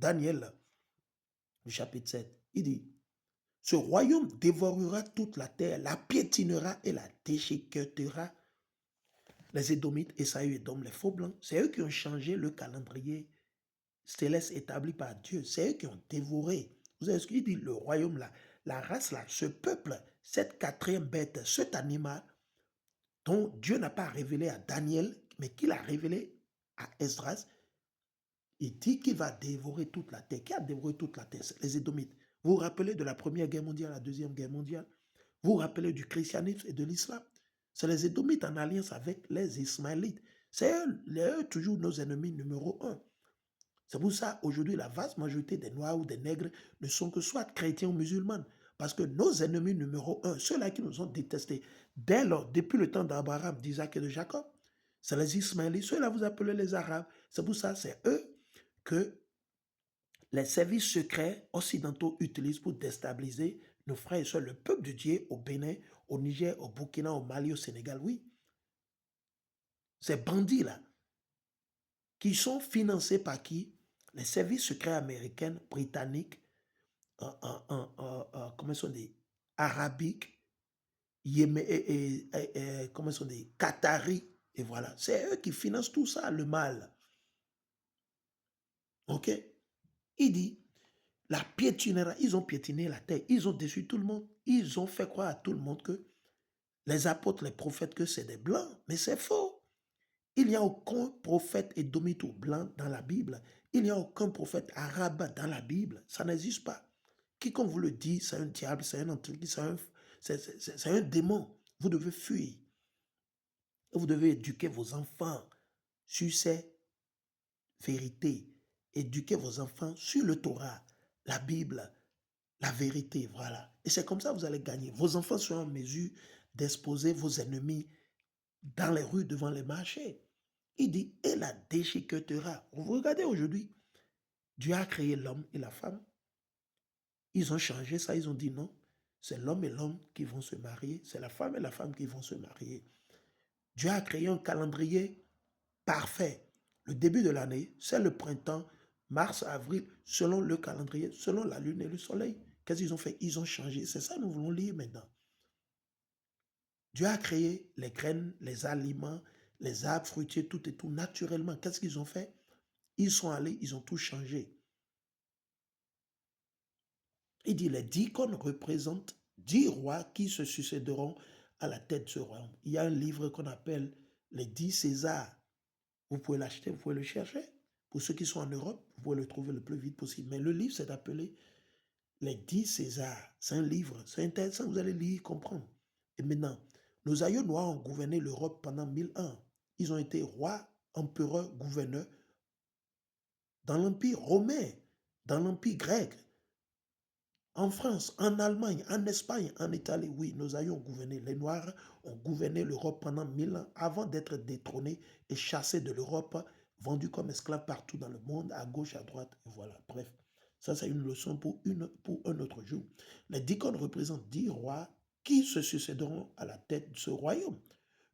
Daniel, le chapitre 7, il dit, ce royaume dévorera toute la terre, la piétinera et la déchiquetera. Les Édomites, Esaü et Dom, les faux blancs, c'est eux qui ont changé le calendrier céleste établi par Dieu. C'est eux qui ont dévoré. Vous avez ce qu'il dit, le royaume là, la race là, ce peuple, cette quatrième bête, cet animal dont Dieu n'a pas révélé à Daniel, mais qu'il a révélé à Esdras, il dit qu'il va dévorer toute la terre. Qui a dévoré toute la terre? Les Édomites. Vous vous rappelez de la Première Guerre mondiale, la Deuxième Guerre mondiale? Vous vous rappelez du christianisme et de l'islam? C'est les Édomites en alliance avec les Ismaélites. C'est eux toujours nos ennemis numéro un. C'est pour ça, aujourd'hui, la vaste majorité des Noirs ou des Nègres ne sont que soit chrétiens ou musulmans. Parce que nos ennemis numéro un, ceux-là qui nous ont détestés, depuis le temps d'Abraham, d'Isaac et de Jacob, c'est les Ismaélites. Ceux-là, vous appelez les Arabes. C'est pour ça, c'est eux que les services secrets occidentaux utilisent pour déstabiliser nos frères et sœurs, le peuple de Dieu au Bénin, au Niger, au Burkina, au Mali, au Sénégal. Oui, ces bandits-là, qui sont financés par qui? Les services secrets américains, britanniques, comment sont des arabiques, comment sont des qataris, et voilà. C'est eux qui financent tout ça, le mal. Ok? Il dit, la piétinera, ils ont piétiné la terre, ils ont déçu tout le monde, ils ont fait croire à tout le monde que les apôtres, les prophètes, que c'est des blancs, mais c'est faux. Il n'y a aucun prophète édomite ou blanc dans la Bible. Il n'y a aucun prophète arabe dans la Bible. Ça n'existe pas. Quiconque vous le dit, c'est un diable, c'est un antichrist, c'est un démon. Vous devez fuir. Vous devez éduquer vos enfants sur ces vérités. Éduquer vos enfants sur le Torah, la Bible, la vérité, voilà. Et c'est comme ça que vous allez gagner. Vos enfants seront en mesure d'exposer vos ennemis dans les rues, devant les marchés. Il dit, et la déchiquetera. Vous regardez aujourd'hui, Dieu a créé l'homme et la femme. Ils ont changé ça, ils ont dit non. C'est l'homme et l'homme qui vont se marier, c'est la femme et la femme qui vont se marier. Dieu a créé un calendrier parfait. Le début de l'année, c'est le printemps, mars, avril, selon le calendrier, selon la lune et le soleil. Qu'est-ce qu'ils ont fait? Ils ont changé. C'est ça que nous voulons lire maintenant. Dieu a créé les graines, les aliments, les arbres fruitiers, tout et tout, naturellement. Qu'est-ce qu'ils ont fait? Ils sont allés, ils ont tout changé. Il dit, les 10 cônes représentent 10 rois qui se succéderont à la tête de ce royaume. Il y a un livre qu'on appelle les 10 Césars. Vous pouvez l'acheter, vous pouvez le chercher. Pour ceux qui sont en Europe, vous pouvez le trouver le plus vite possible. Mais le livre, c'est appelé les 10 Césars. C'est un livre, c'est intéressant, vous allez lire, comprendre. Et maintenant, nos aïeux noirs ont gouverné l'Europe pendant 1000 ans. Ils ont été rois, empereurs, gouverneurs dans l'Empire romain, dans l'Empire grec, en France, en Allemagne, en Espagne, en Italie. Oui, nos aïeux ont gouverné. Les Noirs ont gouverné l'Europe pendant 1000 ans avant d'être détrônés et chassés de l'Europe, vendus comme esclaves partout dans le monde, à gauche, à droite. Et voilà, bref. Ça, c'est une leçon pour un autre jour. Les 10 cônes représentent 10 rois qui se succéderont à la tête de ce royaume.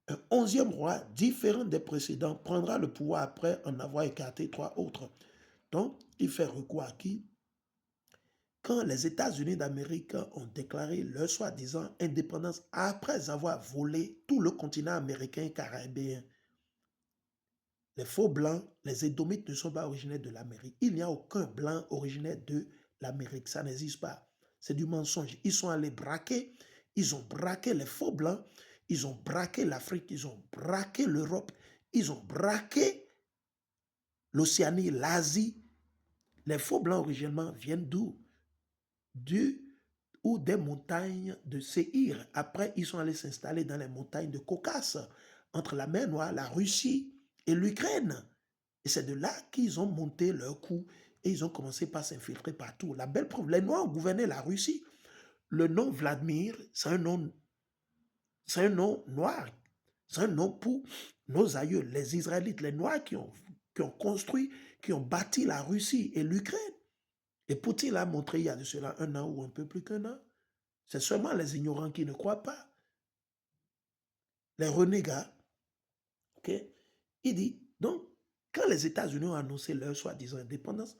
Un 11e roi, différent des précédents, prendra le pouvoir après en avoir écarté 3 autres. Donc, il fait recours à qui? Quand les États-Unis d'Amérique ont déclaré leur soi-disant indépendance après avoir volé tout le continent américain et caribéen, les faux blancs, les Édomites ne sont pas originaires de l'Amérique. Il n'y a aucun blanc originaire de l'Amérique. Ça n'existe pas. C'est du mensonge. Ils sont allés braquer. Ils ont braqué les faux blancs. Ils ont braqué l'Afrique. Ils ont braqué l'Europe. Ils ont braqué l'Océanie, l'Asie. Les faux blancs originellement viennent d'où? Ou des montagnes de Séhir. Après, ils sont allés s'installer dans les montagnes de Caucase, entre la mer Noire, la Russie et l'Ukraine. Et c'est de là qu'ils ont monté leur coup et ils ont commencé par s'infiltrer partout. La belle preuve, les Noirs ont gouverné la Russie. Le nom Vladimir, c'est un nom noir. C'est un nom pour nos aïeux, les Israélites, les Noirs qui ont construit, qui ont bâti la Russie et l'Ukraine. Et Poutine l'a montré il y a de cela 1 an ou un peu plus qu'1 an. C'est seulement les ignorants qui ne croient pas. Les renégats. Okay? Il dit, donc, quand les États-Unis ont annoncé leur soi-disant indépendance,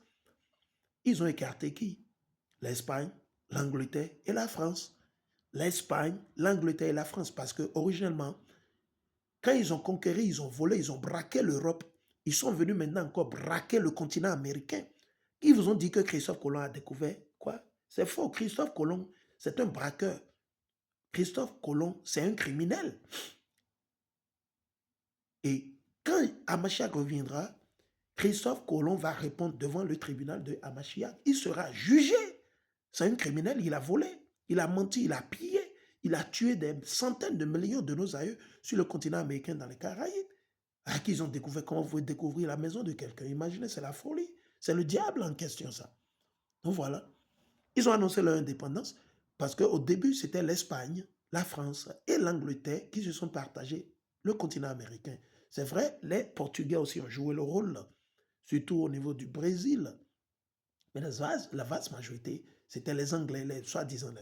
Ils ont écarté qui? L'Espagne, l'Angleterre et la France. L'Espagne, l'Angleterre et la France. Parce que originellement, quand ils ont conquéri, ils ont volé, ils ont braqué l'Europe, ils sont venus maintenant encore braquer le continent américain. Ils vous ont dit que Christophe Colomb a découvert quoi? C'est faux. Christophe Colomb, c'est un braqueur. Christophe Colomb, c'est un criminel. Et quand Hamashiach reviendra, Christophe Colomb va répondre devant le tribunal de Hamashiach. Il sera jugé. C'est un criminel, il a volé, il a menti, il a pillé, il a tué des centaines de millions de nos aïeux sur le continent américain dans les Caraïbes. À qui ils ont découvert, comment vous pouvez découvrir la maison de quelqu'un? Imaginez, c'est la folie. C'est le diable en question, ça. Donc voilà. Ils ont annoncé leur indépendance parce qu'au début, c'était l'Espagne, la France et l'Angleterre qui se sont partagés le continent américain. C'est vrai, les Portugais aussi ont joué le rôle, surtout au niveau du Brésil. Mais la vaste majorité, c'était les Anglais, les soi-disant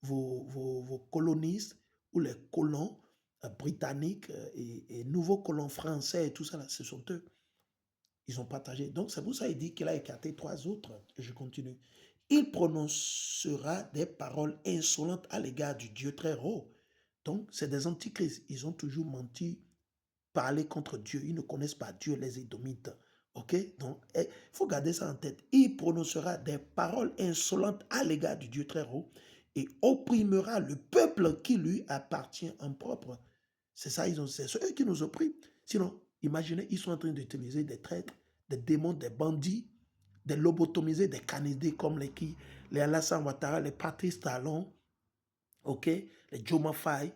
vos colonistes ou les colons britanniques et nouveaux colons français et tout ça, là, ce sont eux. Ils ont partagé. Donc, c'est pour ça qu'il dit qu'il a écarté 3 autres. Et je continue. Il prononcera des paroles insolentes à l'égard du Dieu très haut. Donc, c'est des antichrists. Ils ont toujours menti, parlé contre Dieu. Ils ne connaissent pas Dieu, les Édomites. OK? Donc, il faut garder ça en tête. Il prononcera des paroles insolentes à l'égard du Dieu très haut et opprimera le peuple qui lui appartient en propre. C'est ça, c'est eux qui nous oppriment. Sinon, imaginez, ils sont en train d'utiliser des traîtres, des démons, des bandits, des lobotomisés, des canidés comme les Alassane Ouattara, les Patrice Talon, ok, les Joma Faye,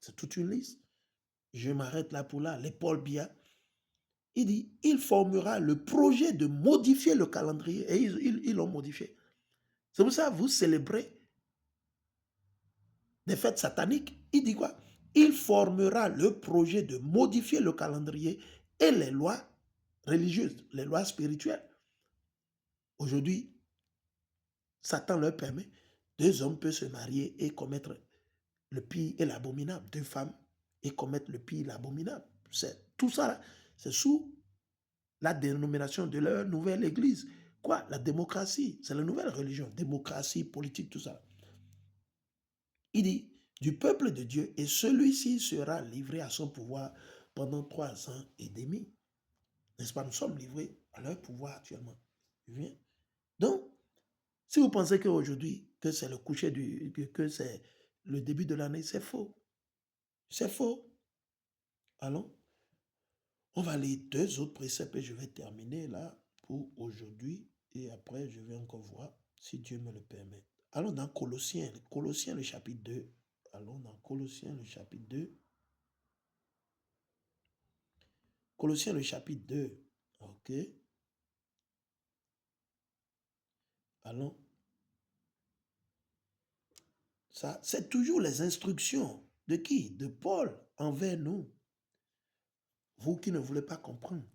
c'est toute une liste. Je m'arrête là pour là. Les Paul Biya. Il dit, il formera le projet de modifier le calendrier. Et ils l'ont modifié. C'est pour ça que vous célébrez des fêtes sataniques. Il dit quoi? Il formera le projet de modifier le calendrier et les lois religieuses, les lois spirituelles. Aujourd'hui, Satan leur permet, 2 hommes peuvent se marier et commettre le pire et l'abominable. 2 femmes et commettre le pire et l'abominable. Tout ça, c'est sous la dénomination de leur nouvelle église. Quoi? La démocratie. C'est la nouvelle religion. Démocratie, politique, tout ça. Il dit, du peuple de Dieu, et celui-ci sera livré à son pouvoir pendant 3 ans et demi. N'est-ce pas? Nous sommes livrés à leur pouvoir actuellement. Donc, si vous pensez qu'aujourd'hui, que c'est le coucher que c'est le début de l'année, c'est faux. C'est faux. Allons, on va lire 2 autres préceptes et je vais terminer là pour aujourd'hui. Et après, je vais encore voir si Dieu me le permet. Allons dans Colossiens le chapitre 2. Allons dans Colossiens le chapitre 2. Colossiens le chapitre 2. OK. Allons. Ça, c'est toujours les instructions de qui? De Paul envers nous. Vous qui ne voulez pas comprendre.